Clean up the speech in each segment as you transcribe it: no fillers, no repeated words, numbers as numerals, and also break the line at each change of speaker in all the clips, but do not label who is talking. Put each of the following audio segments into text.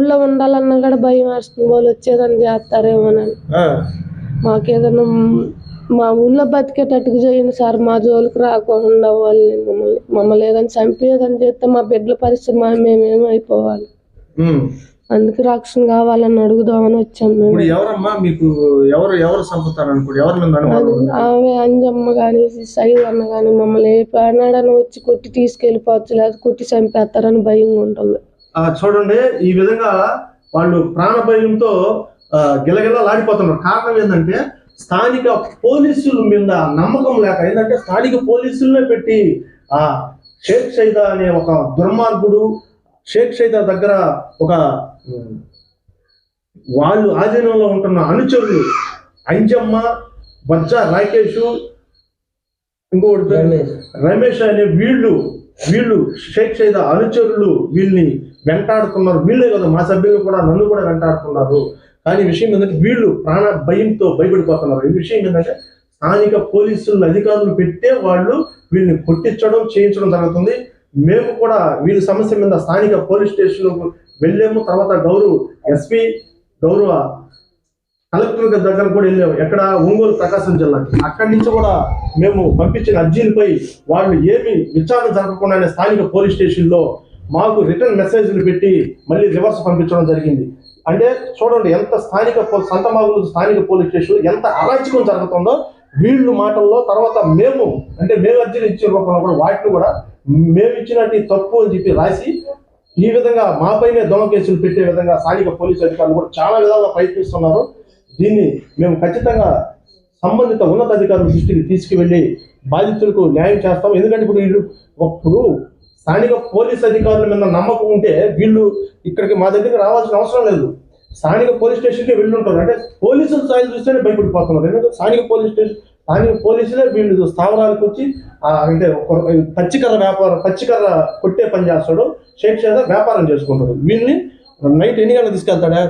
ఊళ్ళో ఉండాలన్నా కూడా భయం వేస్తుంది, వాళ్ళు వచ్చేదని చేస్తారేమోనని. మాకేదన్నా మా ఊళ్ళో బతికేటట్టుగా చేయండి సార్, మా జోలికి రాకుండా మమ్మల్ని ఏదైనా చంపేదని చేస్తే మా బిడ్డల పరిస్థితి మేమేమైపోవాలి. అందుకు రక్షణ కావాలని అడుగుదామని వచ్చాం మేము. ఆమె అంజమ్మ గాని సైడ్ అన్న గాని మమ్మల్ని ఏ ప్రాణాడని వచ్చి కొట్టి తీసుకెళ్లిపోవచ్చు, లేదా కొట్టి చంపేస్తారని భయంగా ఉంటుంది.
చూడండి, ఈ విధంగా వాళ్ళు ప్రాణ భయంతో గిలగిలలాడిపోతున్నారు. కారణం ఏంటంటే స్థానిక పోలీసుల మీద నమ్మకం లేక, ఏంటంటే స్థానిక పోలీసులనే పెట్టి ఆ షేక్ సైదా అనే ఒక దుర్మార్గుడు, షేక్ సైదా దగ్గర ఒక వాళ్ళు ఆధీనంలో ఉంటున్న అనుచరులు అంజమ్మ, బజ్జ రాకేష్, ఇంకొకటి రమేష్ అనే వీళ్ళు షేక్ సైదా అనుచరులు వీళ్ళని వెంటాడుతున్నారు. వీళ్ళే కదా మా సభ్యులు కూడా నన్ను కూడా వెంటాడుతున్నారు. కానీ విషయం ఏంటంటే వీళ్ళు ప్రాణ భయంతో భయపడిపోతున్నారు. ఈ విషయం ఏంటంటే స్థానిక పోలీసుల అధికారులు పెట్టే వాళ్ళు వీళ్ళని కొట్టించడం చేయించడం జరుగుతుంది. మేము కూడా వీళ్ళ సమస్య మీద స్థానిక పోలీస్ స్టేషన్ వెళ్ళాము. తర్వాత గౌరవ ఎస్పీ, గౌరవ కలెక్టర్ దగ్గర కూడా వెళ్ళాము. ఎక్కడ ఒంగోలు ప్రకాశం జిల్లాకి. అక్కడి నుంచి కూడా మేము పంపించిన అర్జీలపై వాళ్ళు ఏమి విచారణ జరగకుండానే స్థానిక పోలీస్ స్టేషన్లో మాకు రిటర్న్ మెసేజ్లు పెట్టి మళ్ళీ రివర్స్ పంపించడం జరిగింది. అంటే చూడండి, ఎంత సంతమాగులు స్థానిక పోలీస్ స్టేషన్ ఎంత అరాచకం జరుగుతుందో వీళ్ళు మాటల్లో. తర్వాత మేము అర్జీలు ఇచ్చిన రూపంలో కూడా వాటిని కూడా మేము ఇచ్చినట్టు తప్పు అని చెప్పి రాసి ఈ విధంగా మాపైనే దొంగ కేసులు పెట్టే విధంగా స్థానిక పోలీసు అధికారులు కూడా చాలా విధాలుగా ప్రయత్నిస్తున్నారు. దీన్ని మేము ఖచ్చితంగా సంబంధిత ఉన్నతాధికారుల దృష్టికి తీసుకువెళ్ళి బాధితులకు న్యాయం చేస్తాం. ఎందుకంటే ఇప్పుడు స్థానిక పోలీస్ అధికారుల మీద నమ్మకం ఉంటే వీళ్ళు ఇక్కడికి మా దగ్గరికి రావాల్సిన అవసరం లేదు. స్థానిక పోలీస్ స్టేషన్కే వెళ్ళుంటారు. అంటే పోలీసుల స్థాయిలు చూస్తేనే భయపడిపోతున్నారు. ఎందుకంటే స్థానిక పోలీసులే వీళ్ళు స్థావరాలకు వచ్చి అంటే పచ్చికర్ర కొట్టే పని చేస్తాడు, షేక్ సైదా వ్యాపారం చేసుకుంటాడు. వీళ్ళని నైట్ ఎన్ని గంటలకు తీసుకెళ్తాడా?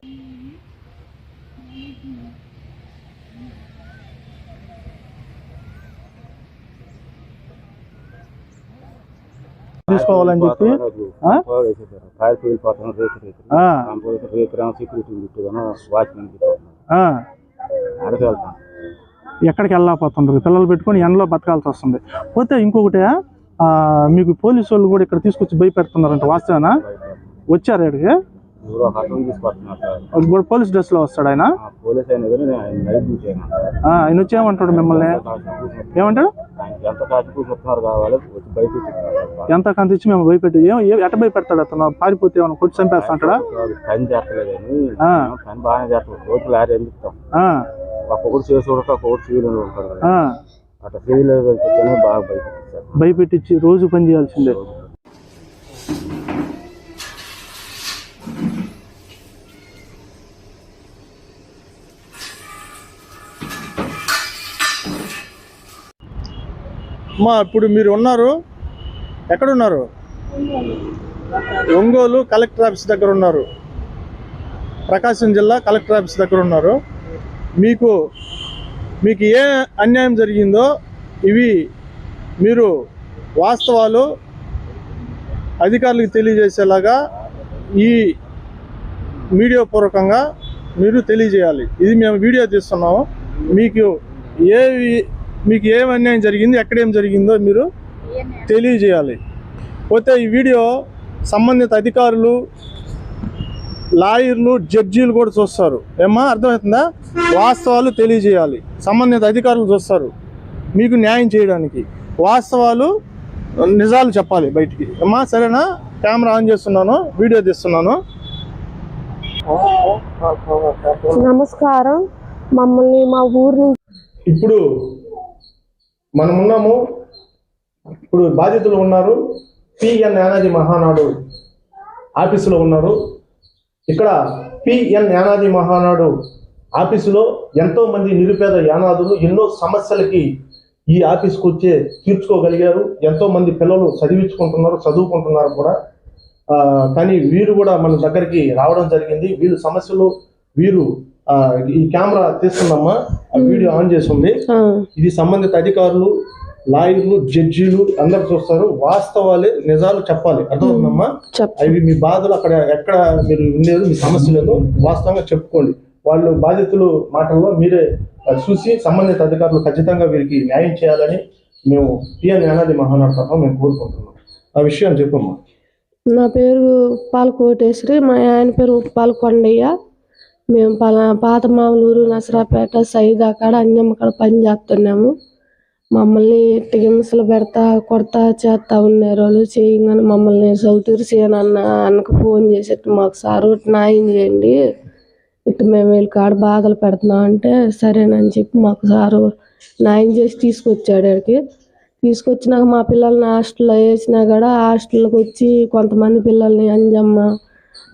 తీసుకోవాలని చెప్పి ఎక్కడికి వెళ్ళకపోతుండ్రు, పిల్లలు పెట్టుకొని ఎండలో బతకాల్సి వస్తుంది. పోతే ఇంకొకటి, మీకు పోలీసు వాళ్ళు కూడా ఇక్కడ తీసుకొచ్చి భయపెడుతున్నారంట, వాస్తవేనా? వచ్చారు ఇక్కడికి? పోలీస్ డ్రెస్ లో వస్తాడు ఆయన. ఆయన వచ్చి ఏమంటాడు మిమ్మల్ని? ఏమంటాడు? ఎంత కంత ఇచ్చి మేము భయపెట్టి ఎట్ట భయపెడతాడు అతను? పారిపోతే ఏమన్నా కొట్టి చంపేస్తా అంటాడా? భయపెట్టించి రోజు పని చేయాల్సిందే. అమ్మా, ఇప్పుడు మీరు ఉన్నారు ఎక్కడున్నారు? ఒంగోలు కలెక్టర్ ఆఫీస్ దగ్గర ఉన్నారు. ప్రకాశం జిల్లా కలెక్టర్ ఆఫీస్ దగ్గర ఉన్నారు. మీకు ఏ అన్యాయం జరిగిందో ఇవి మీరు వాస్తవాలు అధికారులకు తెలియజేసేలాగా ఈ మీడియా పూర్వకంగా మీరు తెలియజేయాలి. ఇది మేము వీడియో తీస్తున్నాము. మీకు ఏం అన్యాయం జరిగింది, ఎక్కడేం జరిగిందో మీరు తెలియజేయాలి. పోతే ఈ వీడియో సంబంధిత అధికారులు, లాయర్లు, జడ్జీలు కూడా చూస్తారు. ఏమా అర్థమవుతుందా? వాస్తవాలు తెలియజేయాలి. సంబంధిత అధికారులు చూస్తారు మీకు న్యాయం చేయడానికి. వాస్తవాలు, నిజాలు చెప్పాలి బయటికి. అమ్మా సరేనా? కెమెరా ఆన్ చేస్తున్నాను, వీడియో తీస్తున్నాను.
నమస్కారం. మమ్మల్ని మా ఊరు
ఇప్పుడు మనమున్నాము. ఇప్పుడు బాధితులు ఉన్నారు. పిఎన్ యానాది మహానాడు ఆఫీసులో ఉన్నారు. ఇక్కడ పిఎన్ యానాది మహానాడు ఆఫీసులో ఎంతో మంది నిరుపేద యానాదులు ఎన్నో సమస్యలకి ఈ ఆఫీస్కి వచ్చే తీర్చుకోగలిగారు. ఎంతో మంది పిల్లలు చదువుకుంటున్నారు కూడా. కానీ వీరు కూడా మన దగ్గరికి రావడం జరిగింది. వీళ్ళ సమస్యలు ఈ కెమెరా తీస్తుందమ్మా, ఆ వీడియో ఆన్ చేసి ఉంది. ఇది సంబంధిత అధికారులు లాయర్లు, జడ్జీలు అందరు చూస్తారు. వాస్తవాలే, నిజాలు చెప్పాలి. అర్థమవుతుందమ్మా? అవి మీ బాధలు అక్కడ ఎక్కడ మీరు ఉండేది, మీ సమస్యలు వాస్తవంగా చెప్పుకోండి. వాళ్ళు బాధితులు మాటల్లో మీరే చూసి సంబంధిత అధికారులు ఖచ్చితంగా వీరికి న్యాయం చేయాలని మేము పిఎన్ జ్ఞానాది మహానాడు తరఫున మేము కోరుకుంటున్నాం. ఆ విషయం చెప్పమ్మా.
నా పేరు పాలకోటేశ్వరి, మా ఆయన పేరు పాలకొండయ్య. మేము పాత మామూలూరు, నసరాపేట, సైదా కాడ, అంజమ్మ కాడ పని చేస్తున్నాము. మమ్మల్ని హింసలు పెడతా, కొడతా, చేస్తా ఉన్నారు వాళ్ళు. చేయగానే మమ్మల్ని సౌతూరు అన్నకు ఫోన్ చేసేట్టు మాకు సారు న్యాయం చేయండి, ఇటు మేము వీళ్ళ కాడ బాధలు పెడుతున్నాం అంటే సరేనని చెప్పి మాకు సారు న్యాయం చేసి తీసుకొచ్చాడు. ఆడికి తీసుకొచ్చినాక మా పిల్లల్ని హాస్టల్లో వేసినా కూడా హాస్టల్కి వచ్చి కొంతమంది పిల్లల్ని అంజమ్మ,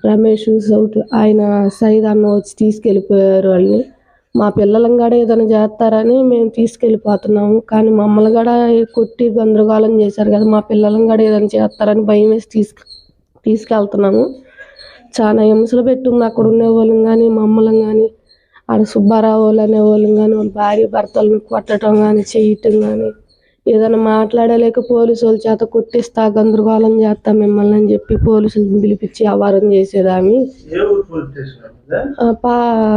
రమేష్, సౌటు ఆయన సైద్ అన్న వచ్చి తీసుకెళ్ళిపోయారు వాళ్ళని. మా పిల్లలను కూడా ఏదైనా చేస్తారని మేము తీసుకెళ్ళిపోతున్నాము. కానీ మమ్మల్ని కూడా కొట్టి గందరగోళం చేశారు కదా, మా పిల్లలను కూడా ఏదైనా చేస్తారని భయం వేసి తీసుకెళ్తున్నాము. చాలా హింసలు పెట్టుకుని అక్కడ ఉండేవాళ్ళం కానీ, మమ్మల్ని కానీ, ఆడ సుబ్బారావు వాళ్ళు అనేవాళ్ళం కానీ, వాళ్ళ భార్య భర్తలను కొట్టడం కానీ, చేయటం కానీ, ఏదైనా మాట్లాడలేక పోలీసు వాళ్ళ చేత కొట్టిస్తా, గందరగోళం చేస్తా మిమ్మల్ని అని చెప్పి పోలీసులను పిలిపించి అవారం చేసేదాన్ని.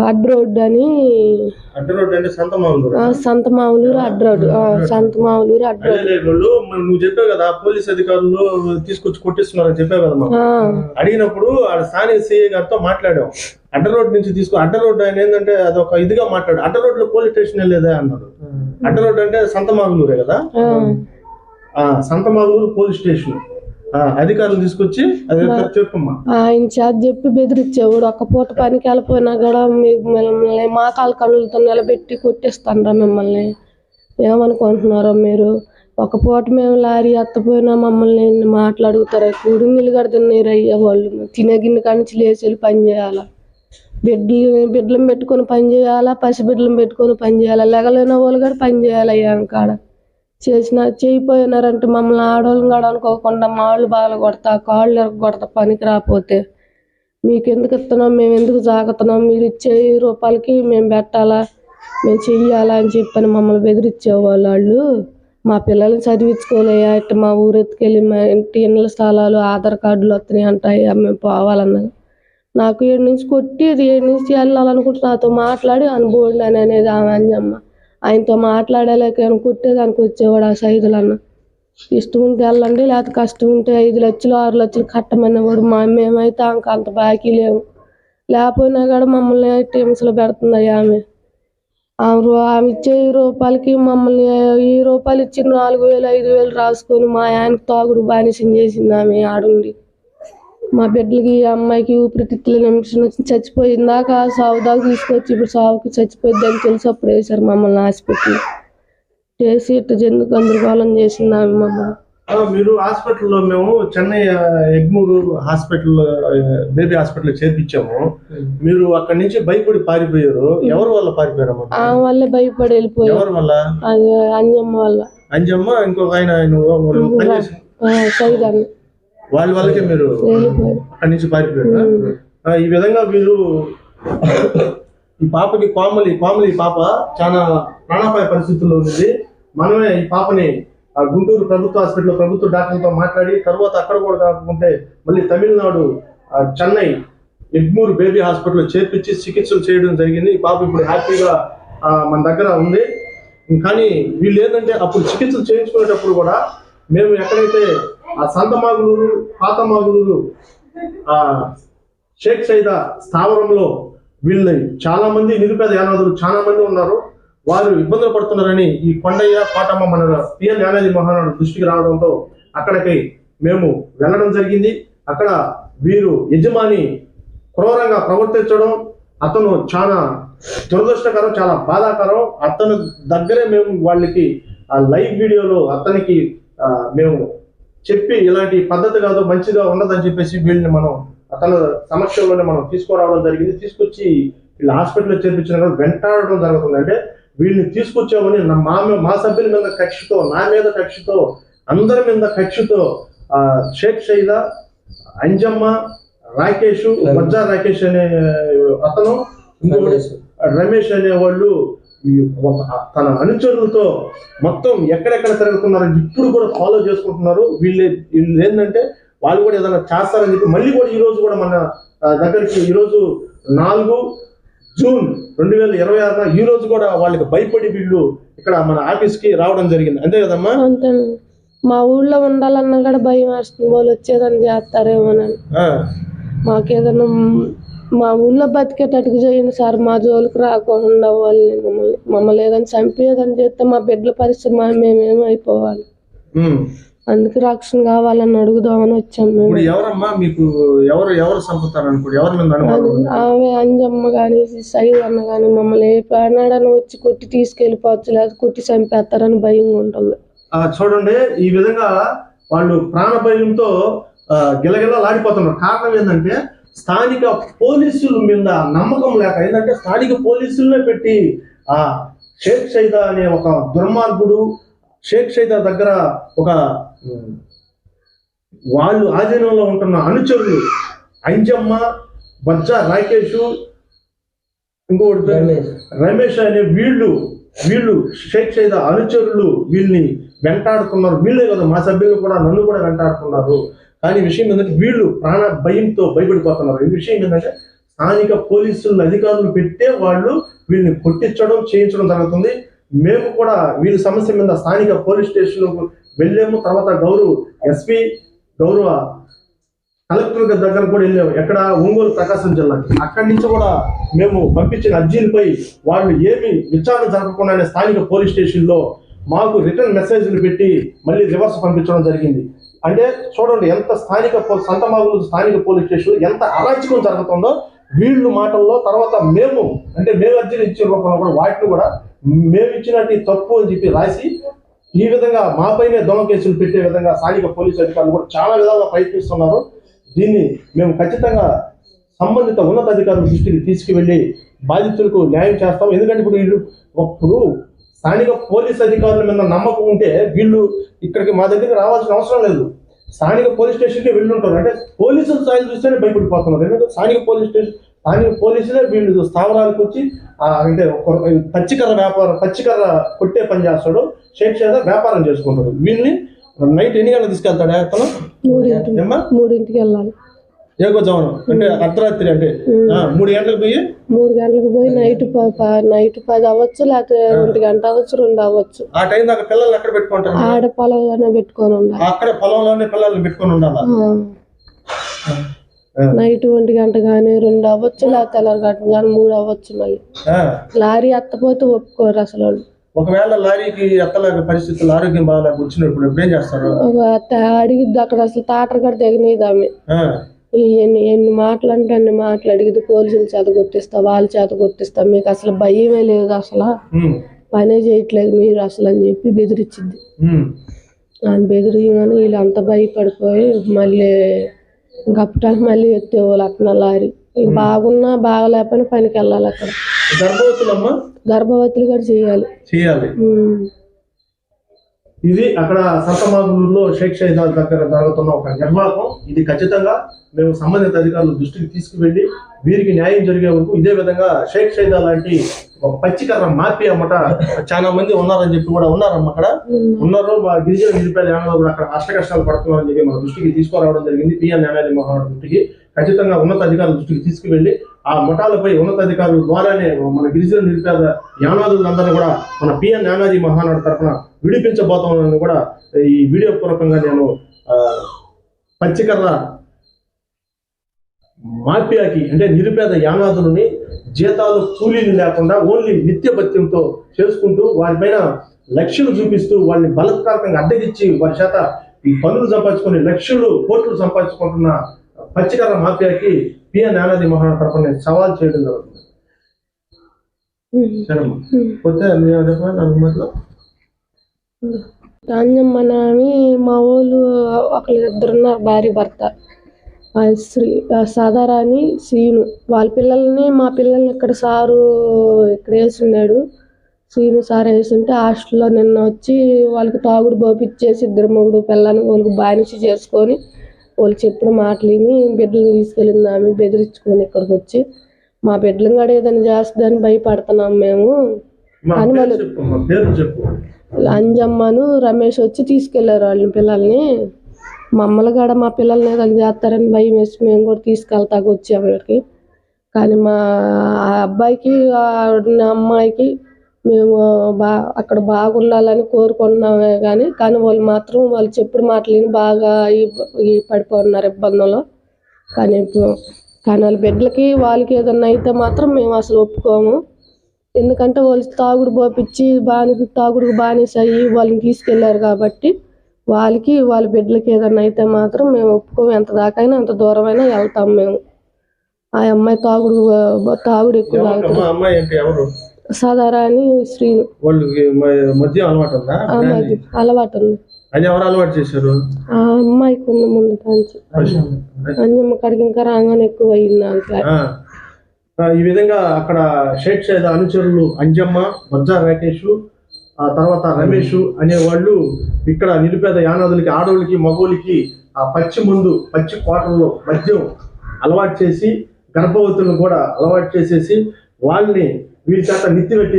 అడ్డ రోడ్డు అని, సంతమావులూరు అడ్డ రోడ్డు, సంతమావులూరు అడ్డ రోడ్డు.
నువ్వు చెప్పావు కదా పోలీస్ అధికారులు తీసుకొచ్చి కొట్టిస్తున్నారని చెప్పావు కదా. అడిగినప్పుడు ఆడ స్థానిక సిఐ గారితో మాట్లాడాం. అడ్డ రోడ్ నుంచి అడ్డ రోడ్డు ఆయన ఏంటంటే అదొక ఇదిగా మాట్లాడు. అడ్డ రోడ్ లో పోలీస్ స్టేషన్ లేదా అన్నారు. అడ్డ రోడ్డు అంటే సంతమాగులూరే కదా, సంతమాగులూరు పోలీస్ స్టేషన్. అధికారులు తీసుకొచ్చి చెప్పమ్మా.
ఆయన చేత చెప్పి బెదిరించేవాడు. ఒక్క పూట పనికి వెళ్ళిపోయినా కూడా మిమ్మల్ని మా కాళ్ళ కళ్ళతో నిలబెట్టి కొట్టిస్తాండ్రా మిమ్మల్ని, ఏమనుకుంటున్నారో మీరు. ఒక పూట మేము లారీ ఎత్తపోయినా మమ్మల్ని మాట్లాడుగుతారా, కూడి నీళ్ళు కడుతున్నారు అయ్యా వాళ్ళు. తినే గిన్నె కానించి లేచి వెళ్ళి పని చేయాలా, బిడ్డలను పెట్టుకొని పని చేయాలా, పసిబిడ్డలను పెట్టుకొని పని చేయాలా, లెగలేని వాళ్ళు కూడా పని చేయాలి. అయ్యా కాడ చేయిపోయినారంటే మమ్మల్ని ఆడవాళ్ళని కూడా అనుకోకుండా మాళ్ళు బాగా కొడతా, కాళ్ళు కొడతా పనికి రాకపోతే. మీకు ఎందుకు ఇస్తున్నాం, మేము ఎందుకు సాగుతున్నాం, మీరు ఇచ్చే రూపాయలకి మేము పెట్టాలా, మేము చెయ్యాలా అని చెప్పని మమ్మల్ని బెదిరించేవాళ్ళు వాళ్ళు. మా పిల్లల్ని చదివించుకోలేయా, ఇట్లా మా ఊరు ఎత్తుకెళ్ళి మా ఇంటి ఇళ్ళ స్థలాలు ఆధార్ కార్డులు వస్తున్నాయి అంటాయి, మేము పోవాలన్నది. నాకు 7 నుంచి కొట్టి 7 నుంచి వెళ్ళాలనుకుంటే నాతో మాట్లాడి అనుభవం అని అనేది ఆమె అంజమ్మ. ఆయనతో మాట్లాడలేక కొట్టేదానికి వచ్చేవాడు ఆ సైదులన్న. ఇష్టం ఉంటే వెళ్ళండి, లేకపోతే కష్టం ఉంటే 5 లక్షలు 6 లక్షలు కట్టమనేవాడు. మేమైతే ఆమెకు అంత బాకీ లేవు. లేకపోయినా కూడా మమ్మల్ని హింసలు పెడుతుంది ఆమె. ఆమె ఇచ్చే రూపాయలకి మమ్మల్ని రూపాయలు ఇచ్చిన 4,000 5,000 రాసుకొని మా ఆయనకు తాగుడు బానిసం చేసింది ఆమె ఆడుండి. మా బిడ్డలకి అమ్మాయికి ఊపిరితిత్తుల నిమిషం వచ్చి చచ్చిపోయిందాక సాగు దాకా తీసుకొచ్చి ఇప్పుడు సాగుకి చచ్చిపోద్దని తెలిసి అప్పుడు వేశారు మమ్మల్ని హాస్పిటల్ చేసి ఇట్లా జంతు గందరగోళం చేసింది ఆమె మమ్మల్ని.
మీరు హాస్పిటల్లో మేము Chennai Egmore hospital baby hospital చేర్పించాము. మీరు అక్కడి నుంచి భయపడి పారిపోయారు. ఎవరి వల్ల పారిపోయారమ్మా?
ఆమె వల్లే భయపడి వెళ్ళిపోయారు.
ఎవరి వల్ల?
అది అంజమ్మ వల్ల.
అంజమ్మ ఇంకొక ఆయన
సైద్ అన్న
వాళ్ళ వాళ్ళకే మీరు అక్కడి నుంచి పారిపోయారు. ఈ విధంగా వీళ్ళు ఈ పాపకి కోమలి పాప చాలా ప్రాణాపాయ పరిస్థితుల్లో ఉంది. మనమే ఈ పాపని గుంటూరు ప్రభుత్వ హాస్పిటల్ ప్రభుత్వ డాక్టర్లతో మాట్లాడి తర్వాత అక్కడ కూడా కాకుంటే మళ్ళీ తమిళనాడు చెన్నై ఎగ్మూరు బేబీ హాస్పిటల్లో చేర్పించి చికిత్సలు చేయడం జరిగింది. ఈ పాప ఇప్పుడు హ్యాపీగా మన దగ్గర ఉంది. కానీ వీళ్ళు ఏంటంటే అప్పుడు చికిత్సలు చేయించుకునేటప్పుడు కూడా మేము ఎక్కడైతే ఆ సంతమాగులూరు పాతమాగులూరు షేక్ సైదా స్థావరంలో వీళ్ళు చాలా మంది నిరుపేద యానాదులు చాలా మంది ఉన్నారు. వారు ఇబ్బందులు పడుతున్నారని ఈ కొండయ్య కోటమ్మ మన పిఎన్ జ్ఞానాది మహానాడు దృష్టికి రావడంతో అక్కడికి మేము వెళ్ళడం జరిగింది. అక్కడ వీరు యజమాని క్రూరంగా ప్రవర్తించడం అతను చాలా దురదృష్టకరం, చాలా బాధాకరం. అతను దగ్గరే మేము వాళ్ళకి ఆ లైవ్ వీడియోలో అతనికి మేము చెప్పి ఇలాంటి పద్ధతి కాదు మంచిగా ఉండదని చెప్పేసి వీళ్ళని మనం అతని సమక్షంలోనే మనం తీసుకురావడం జరిగింది. తీసుకొచ్చి వీళ్ళు హాస్పిటల్లో చేర్పించిన వెంటాడడం జరుగుతుంది. అంటే వీళ్ళని తీసుకొచ్చామని మా సభ్యుల మీద కక్షతో, నా మీద కక్షతో, అందరి మీద కక్షతో షేక్ సైదా, అంజమ్మ, రాకేష్, మజ్జా రాకేష్ అనే అతను, రమేష్ అనే వాళ్ళు తన అనుచరులతో మొత్తం ఎక్కడెక్కడ తిరుగుతున్నారో ఇప్పుడు కూడా ఫాలో చేసుకుంటున్నారు. వీళ్ళు ఏంటంటే వాళ్ళు కూడా ఏదైనా చేస్తారని చెప్పి మళ్ళీ కూడా ఈ రోజు కూడా మన దగ్గరికి ఈరోజు 4 జూన్ 2026 ఈ రోజు కూడా వాళ్ళకి భయపడి వీళ్ళు ఇక్కడ మన ఆఫీస్కి రావడం జరిగింది. అంతే కదమ్మా?
అంతే. మా ఊళ్ళో ఉండాలన్నా కూడా భయం వేస్తుంది, వాళ్ళు వచ్చేదని చేస్తారేమోనని. మాకేదన్నా మా ఊళ్ళో బతికేటట్టుకు చేయండి సార్, మా జోలికి రాకుండా మమ్మల్ని ఏదైనా చంపేదని చేస్తే మా బిడ్డల పరిస్థితి మేమేమైపోవాలి. అందుకే రక్షణ కావాలని అడుగుదామని వచ్చాం మేము.
ఎవరమ్మా మీకు ఎవరు చంపుతారు?
ఆమె అంజమ్మ కానీ సైడ్ అన్న కానీ మమ్మల్ని ఏ ప్రాణాడని వచ్చి కొట్టి తీసుకెళ్ళిపోవచ్చు, లేదా కొట్టి చంపేస్తారని భయంగా ఉంటుంది.
చూడండి, ఈ విధంగా వాళ్ళు ప్రాణ భయంతో గిలగిలాడిపోతున్నారు. కారణం ఏంటంటే స్థానిక పోలీసుల మీద నమ్మకం లేక, ఏంటంటే స్థానిక పోలీసులనే పెట్టి ఆ షేక్ సైదా అనే ఒక దుర్మార్గుడు షేక్ సైదా దగ్గర ఒక వాళ్ళు ఆధీనంలో ఉంటున్న అనుచరులు అంజమ్మ, బజ్జా రాకేష్, ఇంకోటి రమేష్ అనే వీళ్ళు షేక్ సైదా అనుచరులు వీళ్ళని వెంటాడుతున్నారు. వీళ్ళే కదా మా సభ్యులు కూడా నన్ను కూడా వెంటాడుతున్నారు. కానీ విషయం ఏంటంటే వీళ్ళు ప్రాణ భయంతో భయపడిపోతున్నారు. ఈ విషయం ఏంటంటే స్థానిక పోలీసులు అధికారులు పెట్టే వాళ్ళు వీళ్ళని కొట్టించడం చేయించడం జరుగుతుంది. మేము కూడా వీళ్ళ సమస్య మీద స్థానిక పోలీస్ స్టేషన్కు వెళ్ళాము. తర్వాత గౌరవ ఎస్పీ, గౌరవ కలెక్టర్ దగ్గర కూడా వెళ్ళాము. ఎక్కడ? ఒంగోలు, ప్రకాశం జిల్లాకి. అక్కడి నుంచి కూడా మేము పంపించిన అర్జీలపై వాళ్ళు ఏమి విచారణ జరగకుండానే స్థానిక పోలీస్ స్టేషన్లో మాకు రిటర్న్ మెసేజ్లు పెట్టి మళ్ళీ రివర్స్ పంపించడం జరిగింది. అంటే చూడండి ఎంత సంతమాగులు స్థానిక పోలీస్ స్టేషన్ ఎంత అరాచకం జరుగుతుందో వీళ్ళు మాటల్లో. తర్వాత మేము అర్జీలు ఇచ్చిన రూపంలో కూడా వాటిని కూడా మేము ఇచ్చినట్టు తప్పు అని చెప్పి రాసి ఈ విధంగా మాపైనే దొంగ కేసులు పెట్టే విధంగా స్థానిక పోలీసు అధికారులు కూడా చాలా విధాలుగా ప్రయత్నిస్తున్నారు. దీన్ని మేము ఖచ్చితంగా సంబంధిత ఉన్నతాధికారుల దృష్టికి తీసుకువెళ్ళి బాధితులకు న్యాయం చేస్తాం. ఎందుకంటే ఇప్పుడు స్థానిక పోలీస్ అధికారుల మీద నమ్మకం ఉంటే వీళ్ళు ఇక్కడికి మా దగ్గరికి రావాల్సిన అవసరం లేదు. స్థానిక పోలీస్ స్టేషన్కి వెళ్ళుంటారు. అంటే పోలీసుల స్థాయిలు చూస్తేనే భయపడిపోతున్నారు. ఎందుకంటే స్థానిక పోలీసులే వీళ్ళు స్థావరాలకు వచ్చి అంటే పచ్చికర్ర కొట్టే పని చేస్తాడు, షేక్ సైదా వ్యాపారం చేసుకుంటాడు. వీళ్ళని నైట్ ఎన్ని గంటలకు తీసుకెళ్తాడు? అతను
3ంటికి వెళ్ళాలి.
ఏకోజామున అంటే అర్ధరాత్రి, అంటే 3 గంటలకు పోయి
నైట్ 10 అవ్వచ్చు, లేకపోతే 1 గంట అవ్వచ్చు, 2 అవ్వచ్చు.
ఆ టైం దాకా పిల్లలు ఎక్కడ పెట్టుకుంటారు?
ఆడ పొలంలోనే పెట్టుకొని ఉండాలి.
అక్కడ పొలంలోనే పిల్లల్ని పెట్టుకొని ఉండాలి.
నైట్ 1 గంట కానీ 2 అవ్వచ్చు, లేకపోతే తెల్లవారు కానీ 3 అవ్వచ్చు. మళ్ళీ లారీ ఎత్తపోతే ఒప్పుకోరు అసలు వాళ్ళు.
ఒకవేళ లారీకి ఎత్తలేక పరిస్థితులు ఆరోగ్యం బాగాలేక వచ్చినప్పుడు ఏం చేస్తారు?
అడిగిద్ది అక్కడ అసలు తాటరు కూడా తెగనీది ఆమె. ఎన్ని మాటలు అంటే అన్ని మాటలు అడిగిద్ది. పోలీసులు చేత కొట్టిస్తా, వాళ్ళ చేత కొట్టిస్తా, మీకు అసలు భయమే లేదు, అసలు పనే చేయట్లేదు మీరు అసలు అని చెప్పి బెదిరించింది. ఆయన బెదిరిగానే వీళ్ళు అంత భయపడిపోయి మళ్ళీ గప్పటానికి మళ్ళీ ఎత్తేవాళ్ళు అట్లా లారీ. బాగున్నా బాగలేకపోయినా పనికి వెళ్ళాలి. అక్కడ గర్భవతులు కూడా చేయాలి.
ఇది అక్కడ సంతమాగులూరులో షేక్ సైదా దగ్గర జరుగుతున్న ఒక నిర్వాహకం. ఇది ఖచ్చితంగా మేము సంబంధిత అధికారుల దృష్టికి తీసుకువెళ్ళి వీరికి న్యాయం జరిగే వరకు ఇదే విధంగా షేక్ సైదా లాంటి ఒక పచ్చికర్ర మాఫియా అన్నమాట చాలా మంది ఉన్నారని చెప్పి కూడా ఉన్నారమ్మ అక్కడ ఉన్నారు. మా గిరిజన నిరుపేద యానాదులు కూడా అక్కడ అష్ట కష్టాలు పడుతున్నారని చెప్పి మన దృష్టికి తీసుకురావడం జరిగింది. పిఎన్ యానాది మహానాడు దృష్టికి ఖచ్చితంగా ఉన్నతాధికారుల దృష్టికి తీసుకువెళ్ళి ఆ మఠాలపై ఉన్నతాధికారుల ద్వారానే మన గిరిజన నిరుపేద యానాదులందరూ కూడా మన పిఎన్ యానాది మహానాడు తరఫున విడిపించబోతామని కూడా ఈ వీడియో పూర్వకంగా నేను పచ్చికర్ర మాఫియాకి అంటే నిరుపేద యానాదులని జీతాలు కూలీలు లేకుండా ఓన్లీ నిత్య భత్యంతో చేసుకుంటూ వారిపైన లక్షలు చూపిస్తూ వాళ్ళని బలత్కారకంగా అడ్డగిచ్చి వారి చేత ఈ పనులు సంపాదించుకుని లక్షలు కోట్లు సంపాదించుకుంటున్న పచ్చికర్ర మాఫియాకి పిఎన్ యానాది మహానాడు తరఫున సవాల్ చేయడం జరుగుతుంది.
రాంజమ్మని మా వాళ్ళు ఒకళ్ళిద్దరున్నారు, భార్య భర్త. సాధారాణి, శ్రీను. వాళ్ళ పిల్లల్ని మా పిల్లల్ని ఇక్కడ సారు ఇక్కడ వేసున్నాడు. శ్రీను సార్ వేసుంటే హాస్టల్లో నిన్న వచ్చి వాళ్ళకి తాగుడు పోపిచ్చేసి 2 మొగుడు పిల్లల్ని వాళ్ళకి బానిస చేసుకొని వాళ్ళు చెప్పిన మాటలు విని బిడ్డలను తీసుకెళ్ళింది ఆమె బెదిరించుకొని ఇక్కడికి వచ్చి మా బిడ్డలను కూడా ఏదైనా చేస్తుందని భయపడుతున్నాం మేము. కానీ వాళ్ళు
పేరు చెప్పు.
అంజమ్మను రమేష్ వచ్చి తీసుకెళ్లారు వాళ్ళని పిల్లల్ని. మమ్మల్ని కూడా మా పిల్లల్ని ఏదైనా చేస్తారని భయం వేసి మేము కూడా తీసుకెళ్తాకు వచ్చాము ఇక్కడికి. కానీ మా ఆ అబ్బాయికి నా అమ్మాయికి మేము అక్కడ బాగుండాలని కోరుకుంటున్నామే కానీ వాళ్ళు మాత్రం వాళ్ళు చెప్పుడు మాటలు బాగా ఈ పడిపోతున్నారు ఇబ్బందులు. కానీ వాళ్ళ బిడ్డలకి వాళ్ళకి ఏదన్నా అయితే మాత్రం మేము అసలు ఒప్పుకోము. ఎందుకంటే వాళ్ళు తాగుడు పోపించి తాగుడుకు బానిస అయ్యి వాళ్ళని తీసుకెళ్లారు కాబట్టి వాళ్ళకి వాళ్ళ బిడ్డలకి ఏదన్నా అయితే మాత్రం మేము ఒప్పుకోము. ఎంత దాకైనా ఎంత దూరమైనా వెళ్తాం మేము. ఆ అమ్మాయి తాగుడు ఎక్కువ తాగుతుంది. సాధారణ అని శ్రీను
మధ్య
అలవాటు ఉంది.
అది ఎవరు అలవాటు చేశారు?
ఆ అమ్మాయికి ఉన్న ముందు అంజమ్మ కాడికి ఇంకా రాగానే ఎక్కువ అయింది.
ఈ విధంగా అక్కడ షేక్ సైదా అనుచరులు అంజమ్మ, బజ్జా రాకేష్, ఆ తర్వాత రమేష్ అనేవాళ్ళు ఇక్కడ నిరుపేద యానాదులకి, ఆడవాళ్ళకి, మగోళ్ళకి ఆ పచ్చి కోటల్లో మద్యం అలవాటు చేసి గర్భవతులను కూడా అలవాటు చేసేసి వాళ్ళని వీళ్ళ చేత నిత్య వెట్టి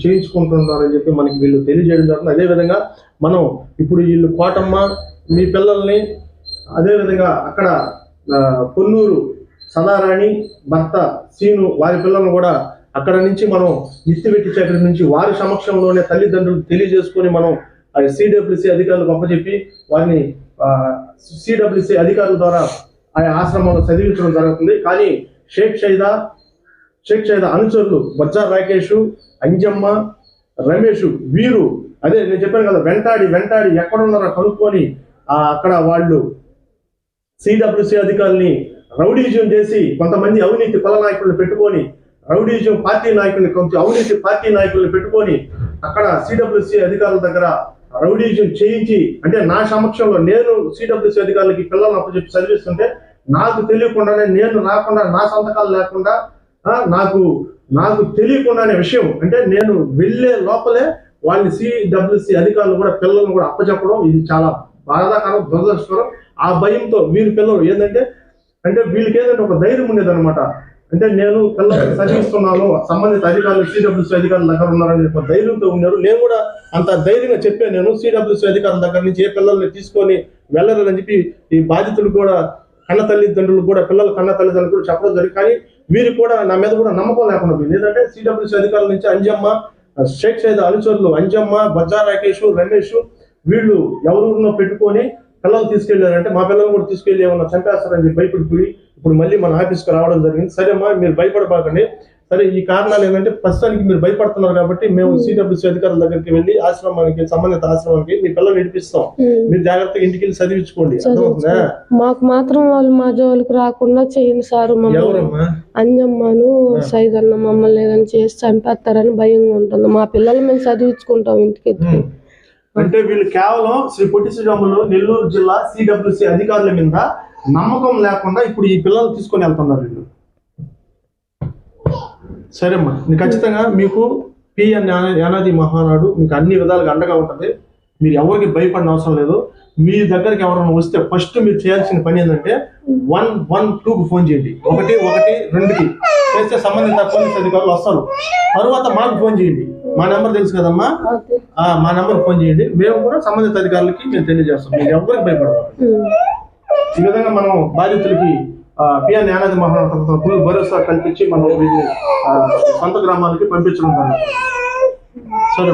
చేయించుకుంటున్నారని చెప్పి మనకి వీళ్ళు తెలియజేయడం జరుగుతుంది. అదేవిధంగా మనం ఇప్పుడు వీళ్ళు కోటమ్మ మీ పిల్లల్ని, అదేవిధంగా అక్కడ పొన్నూరు సదారాణి భర్త సీను వారి పిల్లలను కూడా అక్కడ నుంచి మనం నిత్య వెట్టి చాకరీ నుంచి వారి సమక్షంలోనే తల్లిదండ్రులకు తెలియజేసుకొని మనం సిడబ్ల్యూసి అధికారులకు అప్పచెప్పి వారిని సిడబ్ల్యూసి అధికారుల ద్వారా ఆ ఆశ్రమంలో చదివించడం జరుగుతుంది. కానీ షేక్ సైదా అనుచరులు బజ్జా రాకేష్, అంజమ్మ, రమేష్ వీరు అదే నేను చెప్పాను కదా వెంటాడి ఎక్కడున్నారో కనుక్కొని అక్కడ వాళ్ళు సిడబ్ల్యూసి అధికారుల్ని రౌడీజం చేసి కొంతమంది అవినీతి కుల నాయకులను పెట్టుకొని రౌడీజం పార్టీ నాయకుల్ని కొంచెం అవినీతి పార్టీ నాయకుల్ని పెట్టుకొని అక్కడ సిడబ్ల్యూసి అధికారుల దగ్గర రౌడీజం చేయించి, అంటే నా సమక్షంలో నేను సిడబ్ల్యూసి అధికారులకి పిల్లలను అప్పచెప్పి చదివిస్తుంటే నాకు తెలియకుండానే, నేను రాకుండా, నా సంతకాలు లేకుండా, నాకు తెలియకుండానే విషయం అంటే నేను వెళ్ళే లోపలే వాళ్ళని సిడబ్ల్యూసి అధికారులు కూడా పిల్లలను కూడా అప్పచెప్పడం ఇది చాలా బాధాకరం, దురదృష్టకరం. ఆ భయంతో వీరి పిల్లలు అంటే వీళ్ళకి ఒక ధైర్యం ఉండేది అనమాట. అంటే నేను పిల్లలకు చదివిస్తున్నాను, సంబంధిత అధికారులు సిడబ్ల్యూసి అధికారుల దగ్గర ఉన్నారని ఒక ధైర్యంతో ఉన్నారు. నేను కూడా అంత ధైర్యంగా చెప్పాను. నేను సిడబ్ల్యూసి అధికారుల దగ్గర నుంచి ఏ పిల్లల్ని తీసుకొని వెళ్ళాలని చెప్పి ఈ బాధితులు కూడా కన్న తల్లిదండ్రులు కూడా కన్న తల్లిదండ్రులు కూడా చెప్పడం జరిగింది. కానీ వీరు కూడా నా మీద కూడా నమ్మకం లేకుండా పోయింది. ఏంటంటే సిడబ్ల్యూసి అధికారుల నుంచి అంజమ్మ, షేక్ సైదా అనుచరులు అంజమ్మ, బజ్జా రాకేష్, రమేష్ వీళ్ళు ఎవరినో పెట్టుకొని పిల్లలు తీసుకెళ్లారంటే మా పిల్లలు కూడా తీసుకెళ్లి ఏమన్నా చంపేస్తారని చెప్పి భయపడిపోయి ఇప్పుడు మళ్ళీ మన ఆఫీస్కి రావడం జరిగింది. సరే అమ్మా మీరు భయపడబాకండి, సరే ఈ కారణాలు ఏంటంటే ప్రస్తుతానికి మీరు భయపడుతున్నారు కాబట్టి మేము సిడబ్ల్యూసి అధికారుల దగ్గరికి వెళ్ళి ఆశ్రమానికి, సంబంధిత ఆశ్రమానికి మీ పిల్లలు నడిపిస్తాం, మీరు జాగ్రత్తగా ఇంటికి వెళ్ళి చదివించుకోండి.
మాకు మాత్రం వాళ్ళు మా జోలికి రాకుండా చేయండి సార్.
ఎవరమ్మా?
అంజమ్మను సైదన్న మమ్మల్ని ఏదైనా చేసి చంపేస్తారని భయంగా ఉంటుంది. మా పిల్లలు మేము చదివించుకుంటాం ఇంటికి.
అంటే వీళ్ళు కేవలం శ్రీ పొట్టి శ్రీరాములు నెల్లూరు జిల్లా సిడబ్ల్యూసి అధికారుల మీద నమ్మకం లేకుండా ఇప్పుడు ఈ పిల్లలు తీసుకొని వెళ్తున్నారు వీళ్ళు. సరేమ్మా, ఖచ్చితంగా మీకు పిఎన్ యానాది మహానాడు మీకు అన్ని విధాలుగా అండగా ఉంటుంది. మీరు ఎవరికి భయపడిన అవసరం లేదు. మీ దగ్గరికి ఎవరైనా వస్తే ఫస్ట్ మీరు చేయాల్సిన పని ఏంటంటే 112కు ఫోన్ చేయండి. 112కి చేస్తే సంబంధిత పోలీస్ అధికారులు వస్తారు. తర్వాత మాకు ఫోన్ చేయండి. మా నెంబర్ తెలుసు కదమ్మా, మా నెంబర్ ఫోన్ చేయండి. మేము కూడా సంబంధిత అధికారులకి మేము తెలియజేస్తాం. మీరు ఎవరికి భయపడతారు. ఈ విధంగా మనం బాధితులకి పిఎన్ యానాది మహానాడు ఫుల్ భరోసా కల్పించి మనం వీటిని సొంత గ్రామాలకి పంపించడం జరుగుతుంది. సరే.